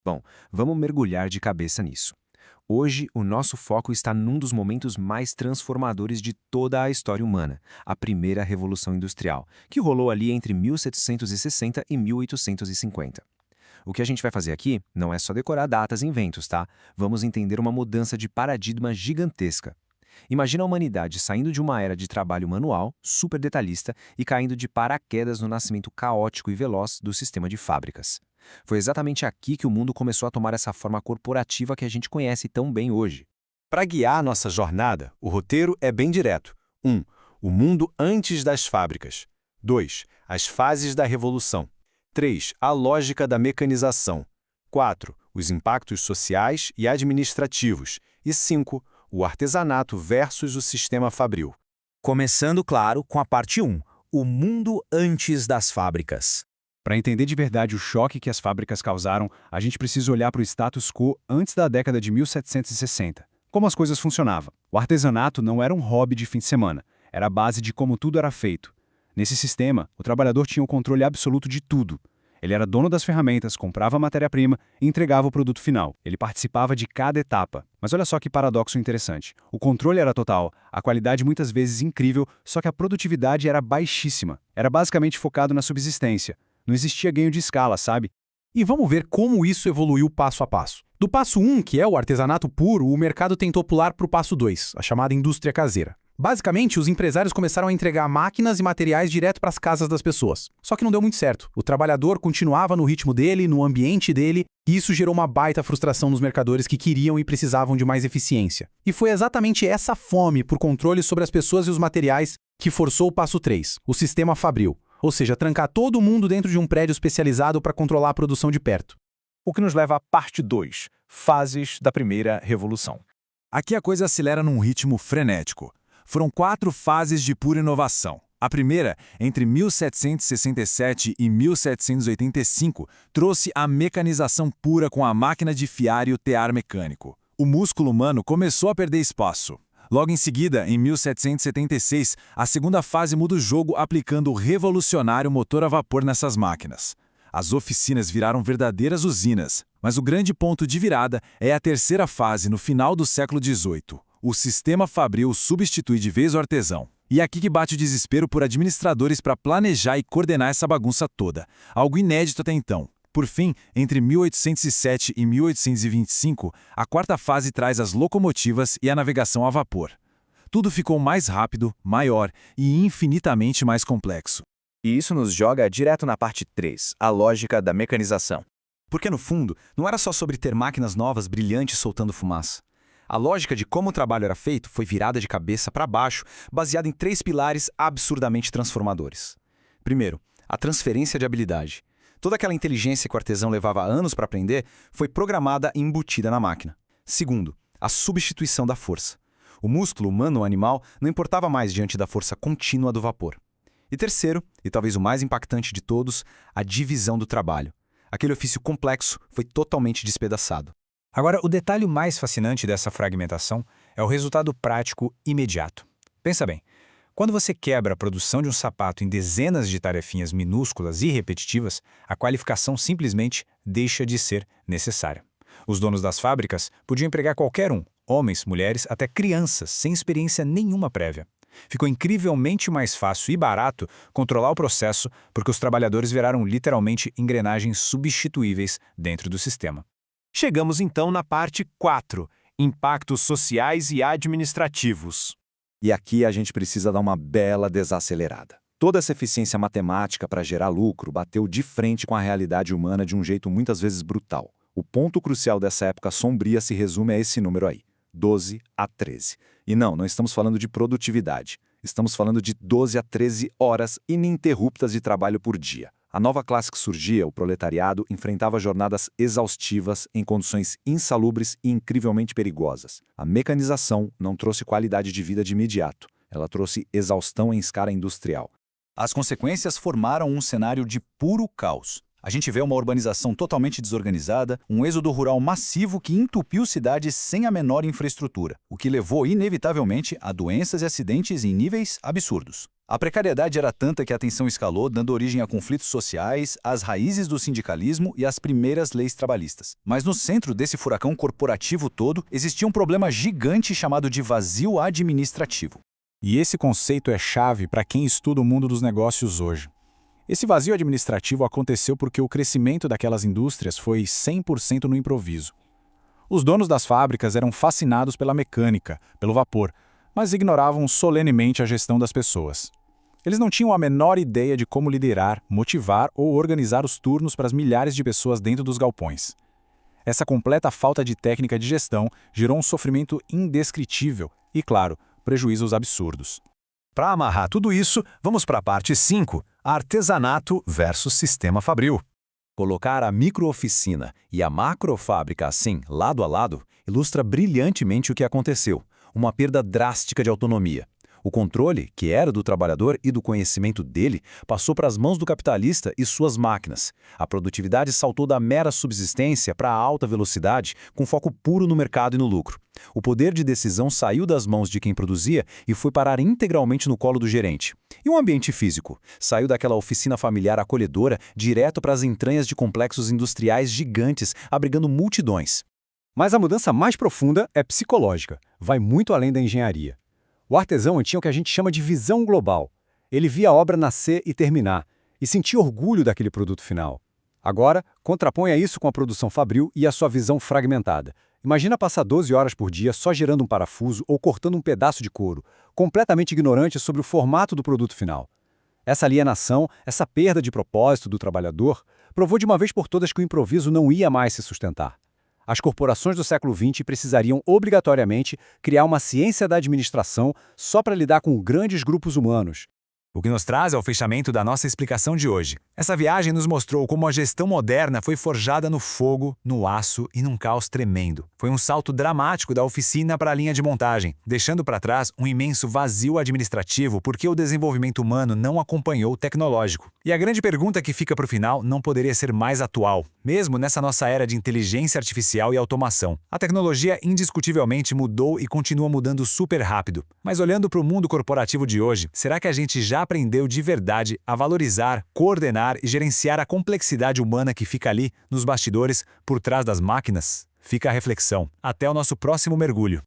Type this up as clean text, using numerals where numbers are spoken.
Bom, vamos mergulhar de cabeça nisso. Hoje, o nosso foco está num dos momentos mais transformadores de toda a história humana, a primeira Revolução Industrial, que rolou ali entre 1760 e 1850. O que a gente vai fazer aqui não é só decorar datas e inventos, tá? Vamos entender uma mudança de paradigma gigantesca. Imagina a humanidade saindo de uma era de trabalho manual, super detalhista, e caindo de paraquedas no nascimento caótico e veloz do sistema de fábricas. Foi exatamente aqui que o mundo começou a tomar essa forma corporativa que a gente conhece tão bem hoje. Para guiar nossa jornada, o roteiro é bem direto. 1. O mundo antes das fábricas. 2. As fases da revolução. 3. A lógica da mecanização. 4. Os impactos sociais e administrativos. E 5. O artesanato versus o sistema fabril. Começando, claro, com a parte 1, o mundo antes das fábricas. Para entender de verdade o choque que as fábricas causaram, a gente precisa olhar para o status quo antes da década de 1760. Como as coisas funcionavam. O artesanato não era um hobby de fim de semana, era a base de como tudo era feito. Nesse sistema, o trabalhador tinha o controle absoluto de tudo. Ele era dono das ferramentas, comprava a matéria-prima e entregava o produto final. Ele participava de cada etapa. Mas olha só que paradoxo interessante. O controle era total, a qualidade muitas vezes incrível, só que a produtividade era baixíssima. Era basicamente focado na subsistência. Não existia ganho de escala, sabe? E vamos ver como isso evoluiu passo a passo. Do passo 1, que é o artesanato puro, o mercado tentou pular para o passo 2, a chamada indústria caseira. Basicamente, os empresários começaram a entregar máquinas e materiais direto para as casas das pessoas. Só que não deu muito certo. O trabalhador continuava no ritmo dele, no ambiente dele, e isso gerou uma baita frustração nos mercadores que queriam e precisavam de mais eficiência. E foi exatamente essa fome por controle sobre as pessoas e os materiais que forçou o passo 3, o sistema fabril. Ou seja, trancar todo mundo dentro de um prédio especializado para controlar a produção de perto. O que nos leva à parte 2, fases da primeira revolução. Aqui a coisa acelera num ritmo frenético. Foram 4 fases de pura inovação. A primeira, entre 1767 e 1785, trouxe a mecanização pura com a máquina de fiar e o tear mecânico. O músculo humano começou a perder espaço. Logo em seguida, em 1776, a segunda fase muda o jogo aplicando o revolucionário motor a vapor nessas máquinas. As oficinas viraram verdadeiras usinas, mas o grande ponto de virada é a terceira fase no final do século XVIII. O sistema fabril substitui de vez o artesão. E é aqui que bate o desespero por administradores para planejar e coordenar essa bagunça toda, algo inédito até então. Por fim, entre 1807 e 1825, a quarta fase traz as locomotivas e a navegação a vapor. Tudo ficou mais rápido, maior e infinitamente mais complexo. E isso nos joga direto na parte 3, a lógica da mecanização. Porque, no fundo, não era só sobre ter máquinas novas brilhantes soltando fumaça. A lógica de como o trabalho era feito foi virada de cabeça para baixo, baseada em 3 pilares absurdamente transformadores. Primeiro, a transferência de habilidade. Toda aquela inteligência que o artesão levava anos para aprender foi programada e embutida na máquina. Segundo, a substituição da força. O músculo humano ou animal não importava mais diante da força contínua do vapor. E terceiro, e talvez o mais impactante de todos, a divisão do trabalho. Aquele ofício complexo foi totalmente despedaçado. Agora, o detalhe mais fascinante dessa fragmentação é o resultado prático imediato. Pensa bem, quando você quebra a produção de um sapato em dezenas de tarefinhas minúsculas e repetitivas, a qualificação simplesmente deixa de ser necessária. Os donos das fábricas podiam empregar qualquer um, homens, mulheres, até crianças, sem experiência nenhuma prévia. Ficou incrivelmente mais fácil e barato controlar o processo porque os trabalhadores viraram literalmente engrenagens substituíveis dentro do sistema. Chegamos então na parte 4, impactos sociais e administrativos. E aqui a gente precisa dar uma bela desacelerada. Toda essa eficiência matemática para gerar lucro bateu de frente com a realidade humana de um jeito muitas vezes brutal. O ponto crucial dessa época sombria se resume a esse número aí, 12 a 13. E não estamos falando de produtividade. Estamos falando de 12 a 13 horas ininterruptas de trabalho por dia. A nova classe que surgia, o proletariado, enfrentava jornadas exaustivas em condições insalubres e incrivelmente perigosas. A mecanização não trouxe qualidade de vida de imediato. Ela trouxe exaustão em escala industrial. As consequências formaram um cenário de puro caos. A gente vê uma urbanização totalmente desorganizada, um êxodo rural massivo que entupiu cidades sem a menor infraestrutura, o que levou inevitavelmente a doenças e acidentes em níveis absurdos. A precariedade era tanta que a tensão escalou, dando origem a conflitos sociais, às raízes do sindicalismo e às primeiras leis trabalhistas. Mas no centro desse furacão corporativo todo, existia um problema gigante chamado de vazio administrativo. E esse conceito é chave para quem estuda o mundo dos negócios hoje. Esse vazio administrativo aconteceu porque o crescimento daquelas indústrias foi 100% no improviso. Os donos das fábricas eram fascinados pela mecânica, pelo vapor, mas ignoravam solenemente a gestão das pessoas. Eles não tinham a menor ideia de como liderar, motivar ou organizar os turnos para as milhares de pessoas dentro dos galpões. Essa completa falta de técnica de gestão gerou um sofrimento indescritível e, claro, prejuízos absurdos. Para amarrar tudo isso, vamos para a parte 5, artesanato versus sistema fabril. Colocar a microoficina e a macrofábrica assim, lado a lado, ilustra brilhantemente o que aconteceu, uma perda drástica de autonomia. O controle, que era do trabalhador e do conhecimento dele, passou para as mãos do capitalista e suas máquinas. A produtividade saltou da mera subsistência para a alta velocidade, com foco puro no mercado e no lucro. O poder de decisão saiu das mãos de quem produzia e foi parar integralmente no colo do gerente. E o ambiente físico? Saiu daquela oficina familiar acolhedora direto para as entranhas de complexos industriais gigantes, abrigando multidões. Mas a mudança mais profunda é psicológica, vai muito além da engenharia. O artesão tinha o que a gente chama de visão global. Ele via a obra nascer e terminar, e sentia orgulho daquele produto final. Agora, contraponha isso com a produção fabril e a sua visão fragmentada. Imagina passar 12 horas por dia só girando um parafuso ou cortando um pedaço de couro, completamente ignorante sobre o formato do produto final. Essa alienação, essa perda de propósito do trabalhador, provou de uma vez por todas que o improviso não ia mais se sustentar. As corporações do século XX precisariam obrigatoriamente criar uma ciência da administração só para lidar com grandes grupos humanos. O que nos traz ao fechamento da nossa explicação de hoje. Essa viagem nos mostrou como a gestão moderna foi forjada no fogo, no aço e num caos tremendo. Foi um salto dramático da oficina para a linha de montagem, deixando para trás um imenso vazio administrativo porque o desenvolvimento humano não acompanhou o tecnológico. E a grande pergunta que fica para o final não poderia ser mais atual, mesmo nessa nossa era de inteligência artificial e automação. A tecnologia indiscutivelmente mudou e continua mudando super rápido. Mas olhando para o mundo corporativo de hoje, será que a gente já aprendeu de verdade a valorizar, coordenar e gerenciar a complexidade humana que fica ali, nos bastidores, por trás das máquinas? Fica a reflexão. Até o nosso próximo mergulho.